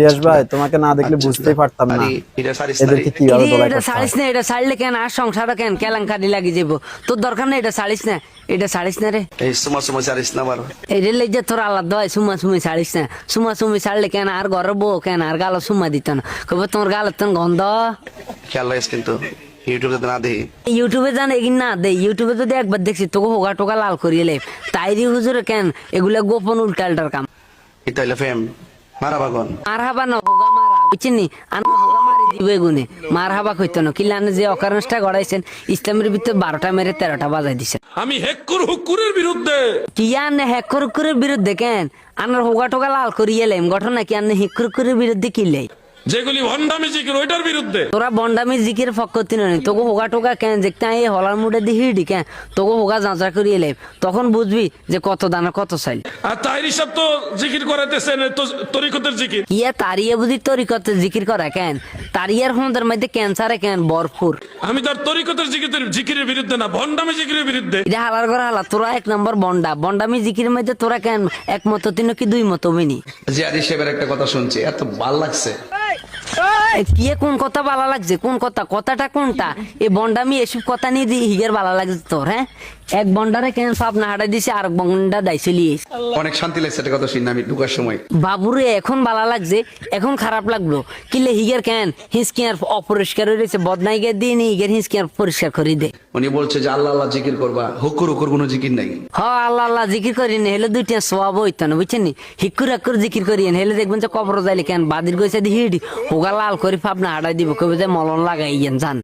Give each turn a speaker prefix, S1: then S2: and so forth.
S1: রিয়াজ ভাই তোমাকে না দেখলে বুঝতেই পারতাম না এদেরকে কিভাবে বলাই
S2: এটা
S1: করতে হয়।
S2: ছাড়িস না, এটা ছাড়লে কেন আর সংসারে কেন কেলেঙ্কারি লাগি যাবো। তোর দরকার নেই, এটা ছাড়িস না, এটা ছাড়িস না রে।
S3: এই সুমা সুমা ছাড়িস না বারো।
S2: এটা লেগে তোর আলাদা হয়, সুমা সুমি ছাড়িস না। সুমা সুমি ছাড়লে কেন আর ঘরে বউ কেন আর গালো সুমা দিত না, কবে তোমার গালের তো গন্ধ।
S3: খেয়াল রাখিস কিন্তু ইউটিউবে না দেখি।
S2: ইউটিউবে জান এগিন না দে, ইউটিউবে যদি একবার দেখছি তোকে হোগা টোকা লাল করিয়ে লে। তাইরি হুজুরে কেন এগুলা গোপন উল্টালটার কাম।
S3: এটা হইলে ফেম মারা বাগন।
S2: মার হাবা না হোগা মারা বুঝছেন, আর হোগা মারি দিবে গুনে মার হাবা কইতো না কিলানে যে অকারণটা গড়াইছেন ইসলামের ভিতরে 12টা মেরে 13টা বাজাই দিছেন।
S4: আমি হেক্কুর হুক্কুরের বিরুদ্ধে।
S2: কি আনে হেক্করের বিরুদ্ধে কেন আনার হোগা টোকা লাল করিয়ে এলাম ঘটনা কি আনে হেক্করের বিরুদ্ধে কিলাই
S4: যেগুলি ভণ্ডামি জিকির ওইটার বিরুদ্ধে।
S2: তোরা বন্ডামি জিকির ফক করতে নয় তোকে হোগা টোকা কেন দেখতে এই হলার মুডে দিয়ে হিড়ি কেন তোকে হোগা যাঁচা করিয়ে এলাম তখন বুঝবি যে কত দানা কত চাইল।
S4: আর তাহির হিসাব তো জিকির করাইতেছেন তরিকতের জিকির।
S2: ইয়া তারিয়ে বুঝি তরিকতে জিকির করা কেন তারিয়ার হোমদের মধ্যে ক্যান্সারে কেন ভরপুর।
S4: আমি তার তরিকতের জিকিরের বিরুদ্ধে না, ভণ্ডামি জিকিরের বিরুদ্ধে।
S2: এটা হালার করে হালা তোরা 1 নম্বর বন্ডামি জিকিরের মধ্যে তোরা কেন একমত তিন কি 2 মত হবিনি।
S3: জিয়াদি সাহেবের একটা কথা শুনছি, এত ভাল লাগছে।
S2: কি কোন কথা ভালো লাগছে, কোন কথাটা কোনটা এই বন্ডামি এসব কথা নিয়ে দিয়ে হিগের ভালো লাগছে তোর। হ্যাঁ এক বন্ডারে কেন সব না হাঁটা দিছে আর বন্ডা দাইছিলি।
S3: অনেক শান্তি লাগছে একটা কথা শুনি আমি ঢুকার সময়।
S2: বাবুরে এখন ভালো লাগছে এখন খারাপ লাগলো কিলে হিগের কেন হিসকিয়ার অপরিষ্কার হয়ে রয়েছে বদনাই গে দিয়ে নি হিগের হিসকিয়ার পরিষ্কার করে দে।
S3: উনি বলছে যে আল্লাহ আল্লাহ জিকির করবা, হুকুর হুকুর কোনো জিকির নাই।
S2: হ আল্লাহ আল্লাহ জিকির করি না হেলে 2টা সওয়াব হইতো না বুঝছেন নি। হিকুর হাকুর জিকির করি হেলে দেখবেন যে কবর যাইলে কেন বাদির গইছে দি হিড়ি হোগা লাল করে ফাপনা হাঁটাই দিব কবে যে মলন লাগাই জান।